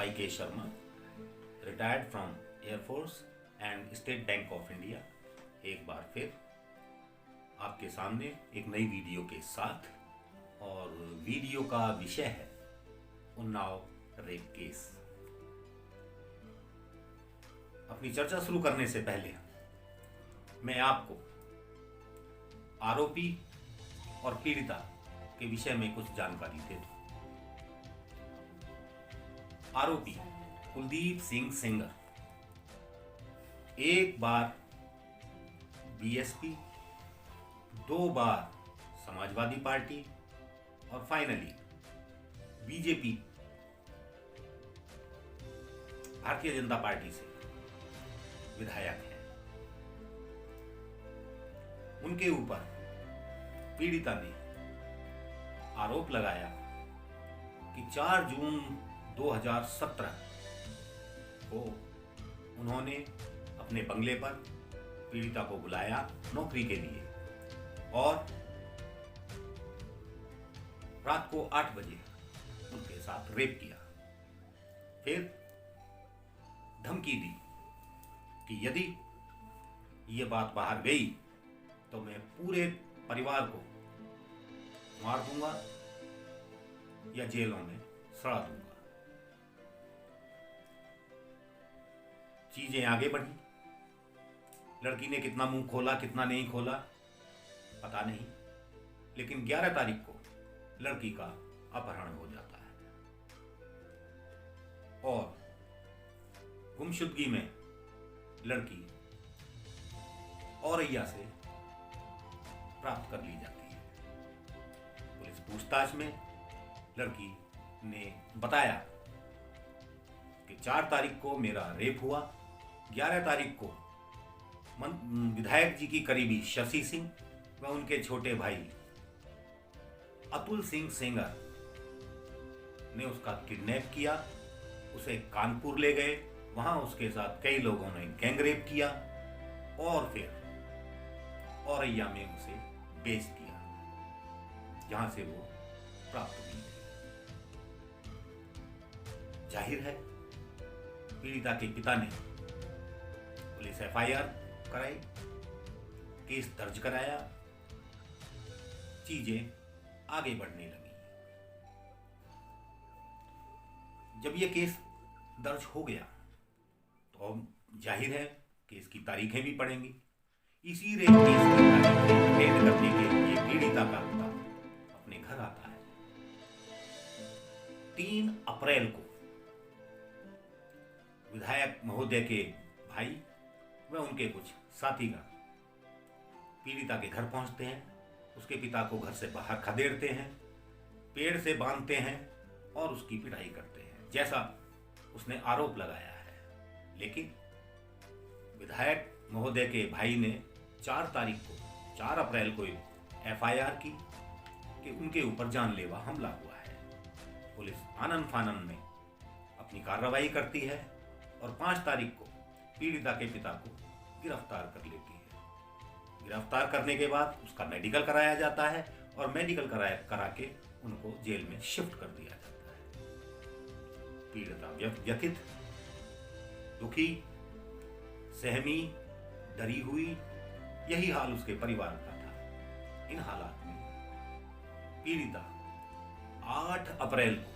Y के Sharma, retired from air force and state bank of India, एक बार फिर आपके सामने एक नई वीडियो के साथ। और वीडियो का विषय है उन्नाव रेप केस। अपनी चर्चा शुरू करने से पहले मैं आपको आरोपी और पीड़िता के विषय में कुछ जानकारी दे दूं। आरोपी कुलदीप सिंह सेंगर एक बार बीएसपी, 2 बार समाजवादी पार्टी और finally BJP, Bharatiya Janata party से विधायक हैं। उनके ऊपर पीड़िता ने आरोप लगाया कि 4 जून 2017 को उन्होंने अपने बंगले पर पीड़िता को बुलाया नौकरी के लिए और रात को 8 बजे उनके साथ रेप किया। फिर धमकी दी कि यदि ये बात बाहर गई तो मैं पूरे परिवार को मार दूंगा या जेलों में सड़ा दूंगा। चीजें आगे बढ़ी। लड़की ने कितना मुंह खोला, कितना नहीं खोला पता नहीं, लेकिन 11 तारीख को लड़की का अपहरण हो जाता है और गुमशुदगी में लड़की औरैया से प्राप्त कर ली जाती है। पुलिस पूछताछ में लड़की ने बताया कि 4 तारीख को मेरा रेप हुआ, 11 तारीख को विधायक जी की करीबी शशि सिंह व उनके छोटे भाई अतुल सिंह सेंगर ने उसका किडनैप किया, उसे कानपुर ले गए, वहां उसके साथ कई लोगों ने गैंगरेप किया और फिर औरैया में उसे बेच दिया, जहां से वो प्राप्त हुई थी। जाहिर है पीड़िता के पिता ने पुलिस एफआईआर कराई, केस दर्ज कराया, चीजें आगे बढ़ने लगी। जब यह केस दर्ज हो गया तो जाहिर है केस की तारीखें भी पड़ेंगी। इसी रेप केस की तारीखें अटेंड करने के लिए पीड़िता का पिता अपने घर आता है। 3 अप्रैल को विधायक महोदय के भाई व उनके कुछ साथीगण पीड़िता के घर पहुंचते हैं, उसके पिता को घर से बाहर खदेड़ते हैं, पेड़ से बांधते हैं और उसकी पिटाई करते हैं, जैसा उसने आरोप लगाया है। लेकिन विधायक महोदय के भाई ने 4 अप्रैल को एफआईआर की कि उनके ऊपर जानलेवा हमला हुआ है। पुलिस आनन फानन में अपनी कार्रवाई करती है और 5 तारीख को पीड़िता के पिता को गिरफ्तार कर लेती है। गिरफ्तार करने के बाद उसका मेडिकल कराया जाता है और मेडिकल करा के उनको जेल में शिफ्ट कर दिया जाता है। पीड़िता व्यथित, दुखी, सहमी, डरी हुई, यही हाल उसके परिवार का था। इन हालात में पीड़िता 8 अप्रैल को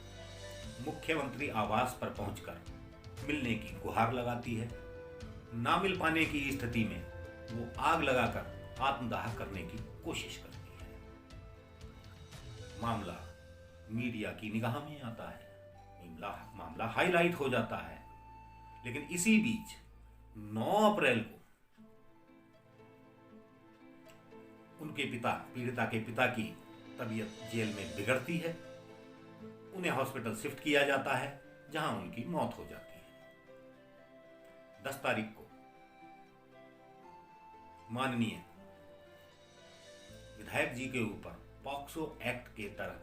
मुख्यमंत्री आवास पर पहुंचकर मिलने की गुहार लगाती है। ना मिल पाने की स्थिति में वो आग लगाकर आत्मदाह करने की कोशिश करती है। मामला मीडिया की निगाह में आता है, मामला हाईलाइट हो जाता है। लेकिन इसी बीच 9 अप्रैल को उनके पिता, पीड़िता के पिता की तबीयत जेल में बिगड़ती है। उन्हें हॉस्पिटल शिफ्ट किया जाता है, जहां उनकी मौत हो जाती है। 10 तारीख को माननीय विधायक जी के ऊपर पॉक्सो एक्ट के तहत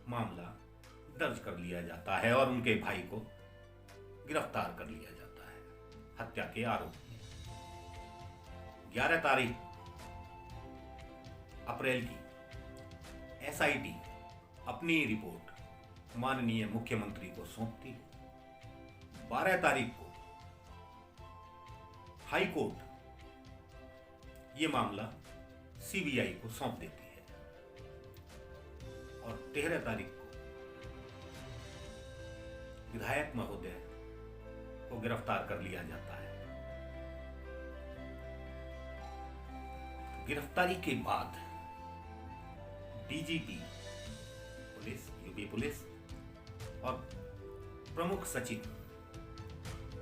मामला दर्ज कर लिया जाता है और उनके भाई को गिरफ्तार कर लिया जाता है हत्या के आरोप में। 11 तारीख अप्रैल की एसआईटी अपनी रिपोर्ट माननीय मुख्यमंत्री को सौंपती है। 12 तारीख को हाई कोर्ट ये मामला सीबीआई को सौंप देती है और 13 तारीख को विधायक महोदय को गिरफ्तार कर लिया जाता है। गिरफ्तारी के बाद डीजीपी पुलिस, यूपी पुलिस और प्रमुख सचिव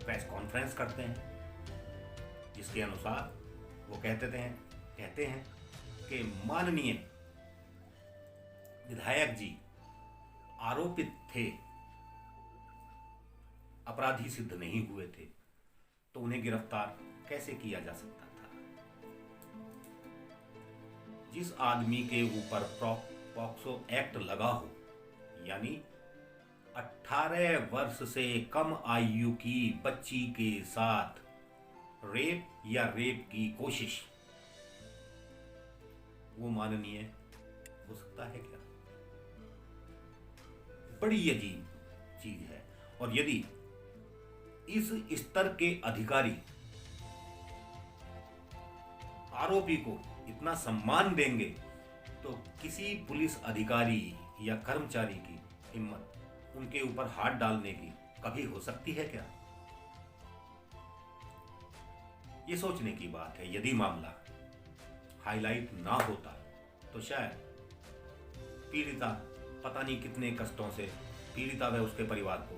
प्रेस कॉन्फ्रेंस करते हैं, जिसके अनुसार वो कहते हैं कि माननीय विधायक जी आरोपित थे, अपराधी सिद्ध नहीं हुए थे, तो उन्हें गिरफ्तार कैसे किया जा सकता था। जिस आदमी के ऊपर पॉक्सो एक्ट लगा हो, यानी 18 वर्ष से कम आयु की बच्ची के साथ रेप या रेप की कोशिश, वो माननीय हो सकता है क्या? बड़ी अजीब चीज है। और यदि इस स्तर के अधिकारी आरोपी को इतना सम्मान देंगे तो किसी पुलिस अधिकारी या कर्मचारी की हिम्मत उनके ऊपर हाथ डालने की कभी हो सकती है क्या? ये सोचने की बात है। यदि मामला हाईलाइट ना होता तो शायद पीड़िता पता नहीं कितने कष्टों से पीड़िता व उसके परिवार को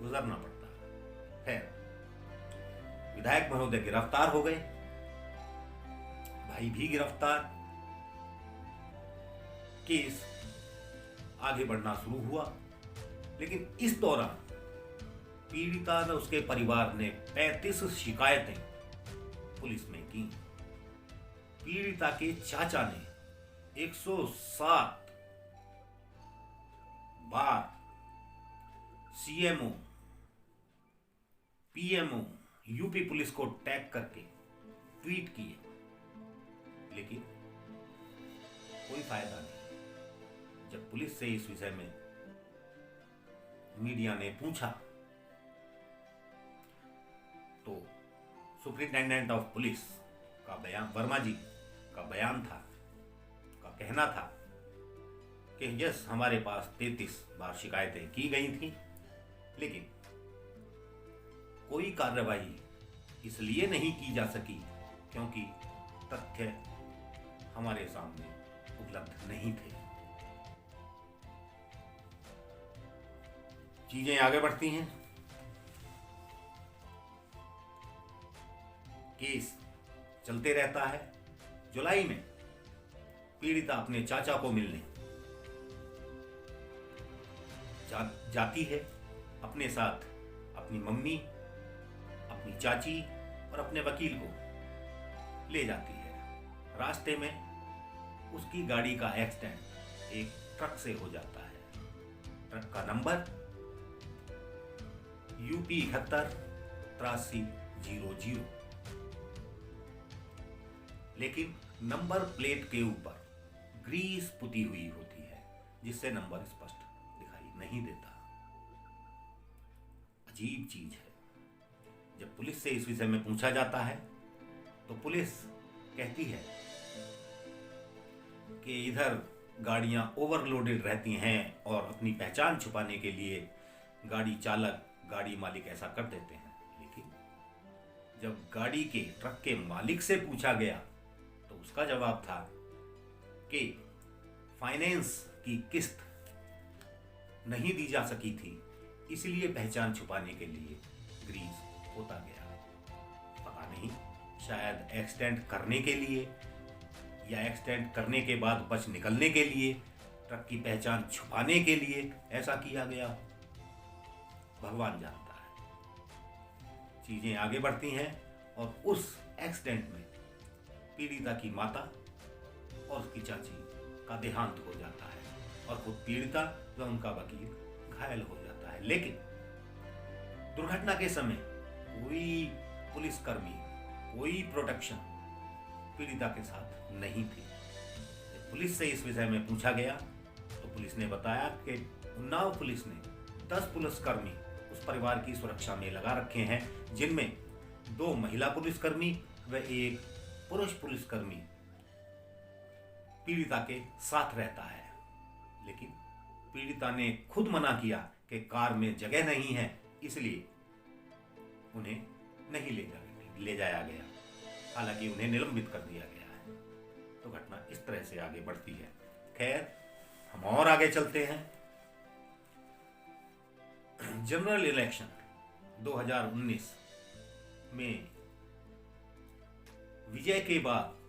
गुजरना पड़ता है। विधायक महोदय गिरफ्तार हो गए, भाई भी गिरफ्तार, केस आगे बढ़ना शुरू हुआ। लेकिन इस दौरान पीड़िता व उसके परिवार ने 35 शिकायतें पुलिस में की। पीड़िता के चाचा ने 107 बार सीएमओ, पीएमओ, यूपी पुलिस को टैग करके ट्वीट किए, लेकिन कोई फायदा नहीं। जब पुलिस से इस विषय में मीडिया ने पूछा तो सुपरिटेंडेंट ऑफ पुलिस का बयान, वर्मा जी का बयान था, का कहना था कि यस, हमारे पास 33 बार शिकायतें की गई थी, लेकिन कोई कार्रवाई इसलिए नहीं की जा सकी क्योंकि तथ्य हमारे सामने उपलब्ध नहीं थे। चीजें आगे बढ़ती हैं। केस चलते रहता है। जुलाई में पीड़िता अपने चाचा को मिलने जाती है। अपने साथ अपनी मम्मी, अपनी चाची और अपने वकील को ले जाती है। रास्ते में उसकी गाड़ी का एक्सीडेंट एक ट्रक से हो जाता है। ट्रक का नंबर UP 73-8300, लेकिन नंबर प्लेट के ऊपर ग्रीस पुती हुई होती है, जिससे नंबर स्पष्ट दिखाई नहीं देता। अजीब चीज है। जब पुलिस से इस विषय में पूछा जाता है तो पुलिस कहती है कि इधर गाड़ियां ओवरलोडेड रहती हैं और अपनी पहचान छुपाने के लिए गाड़ी चालक, गाड़ी मालिक ऐसा कर देते हैं। लेकिन जब गाड़ी के, ट्रक के मालिक से पूछा गया तो उसका जवाब था कि फाइनेंस की किस्त नहीं दी जा सकी थी, इसलिए पहचान छुपाने के लिए ग्रीस होता गया। पता नहीं, शायद एक्सीडेंट करने के लिए या एक्सीडेंट करने के बाद बच निकलने के लिए, ट्रक की पहचान छुपाने के लिए ऐसा किया गया, भगवान जानता है। चीजें आगे बढ़ती हैं और उस एक्सीडेंट में पीड़िता की माता और उसकी चाची का देहांत हो जाता है और खुद पीड़िता व उनका वकील घायल हो जाता है। लेकिन दुर्घटना के समय कोई पुलिसकर्मी, कोई प्रोटेक्शन पीड़िता के साथ नहीं थी। जब पुलिस से इस विषय में पूछा गया तो पुलिस ने बताया कि उन्नाव पुलिस ने 10 पुलिसकर्मी उस परिवार की सुरक्षा में लगा रखे हैं, जिनमें 2 महिला पुलिसकर्मी व 1 पुरुष पुलिसकर्मी पीड़िता के साथ रहता है। लेकिन पीड़िता ने खुद मना किया कि कार में जगह नहीं है, इसलिए उन्हें नहीं ले जाया गया। हालांकि उन्हें निलंबित कर दिया गया है। तो घटना इस तरह से आगे बढ़ती है। खैर, हम और आगे चलते हैं। जनरल इलेक्शन 2019 में विजय के बाद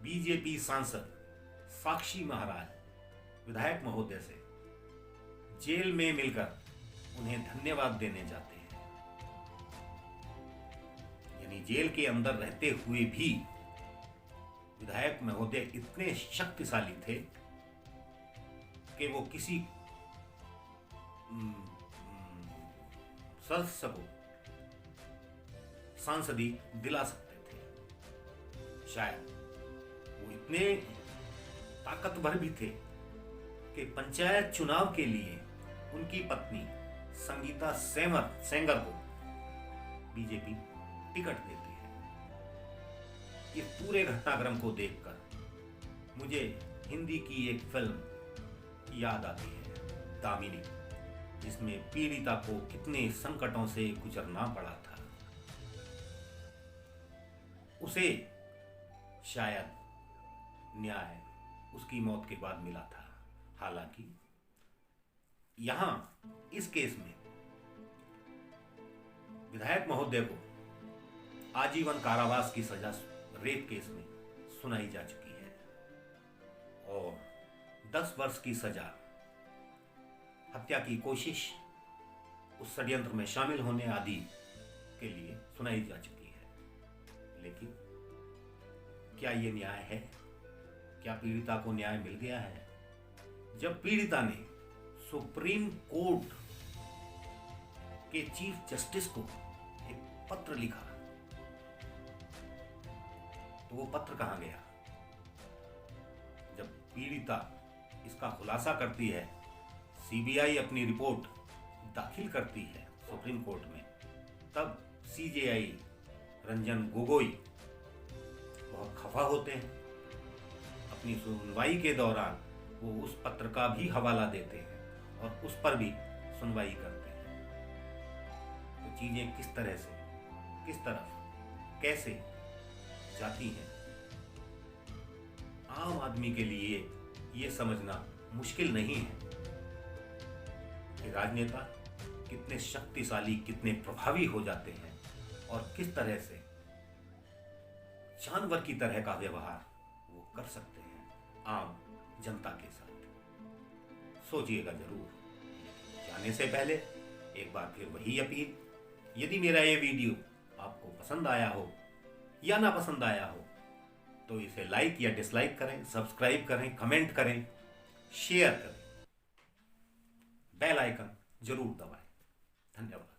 बीजेपी सांसद साक्षी महाराज विधायक महोदय से जेल में मिलकर उन्हें धन्यवाद देने जाते हैं। यानी जेल के अंदर रहते हुए भी विधायक महोदय इतने शक्तिशाली थे कि वो किसी सदस्य को सांसदी दिला सकते थे। शायद वो इतने ताकतवर भी थे कि पंचायत चुनाव के लिए उनकी पत्नी संगीता सेंगर को बीजेपी टिकट देती है। ये पूरे घटनाक्रम को देखकर मुझे हिंदी की एक फिल्म याद आती है, दामिनी, जिसमें पीड़िता को कितने संकटों से गुजरना पड़ा था। उसे शायद न्याय उसकी मौत के बाद मिला था। हालांकि यहां इस केस में विधायक महोदय को आजीवन कारावास की सजा रेप केस में सुनाई जा चुकी है और 10 वर्ष की सजा हत्या की कोशिश, उस षड्यंत्र में शामिल होने आदि के लिए सुनाई जा चुकी है। लेकिन क्या ये न्याय है? क्या पीड़िता को न्याय मिल गया है? जब पीड़िता ने सुप्रीम कोर्ट के चीफ जस्टिस को एक पत्र लिखा, तो वो पत्र कहां गया? जब पीड़िता इसका खुलासा करती है, सीबीआई अपनी रिपोर्ट दाखिल करती है सुप्रीम कोर्ट में, तब सीजेआई रंजन गोगोई बहुत खफा होते हैं। अपनी सुनवाई के दौरान वो उस पत्र का भी हवाला देते हैं और उस पर भी सुनवाई करते हैं। तो चीजें किस तरह से, किस तरफ, कैसे जाती हैं, आम आदमी के लिए ये समझना मुश्किल नहीं है कि राजनेता कितने शक्तिशाली, कितने प्रभावी हो जाते हैं और किस तरह से जानवर की तरह का व्यवहार वो कर सकते हैं आम जनता के साथ। सोचिएगा जरूर। जाने से पहले एक बार फिर वही अपील, यदि मेरा ये वीडियो आपको पसंद आया हो या ना पसंद आया हो तो इसे लाइक या डिसलाइक करें, सब्सक्राइब करें, कमेंट करें, शेयर करें, बेल आइकन जरूर दबाएं। धन्यवाद।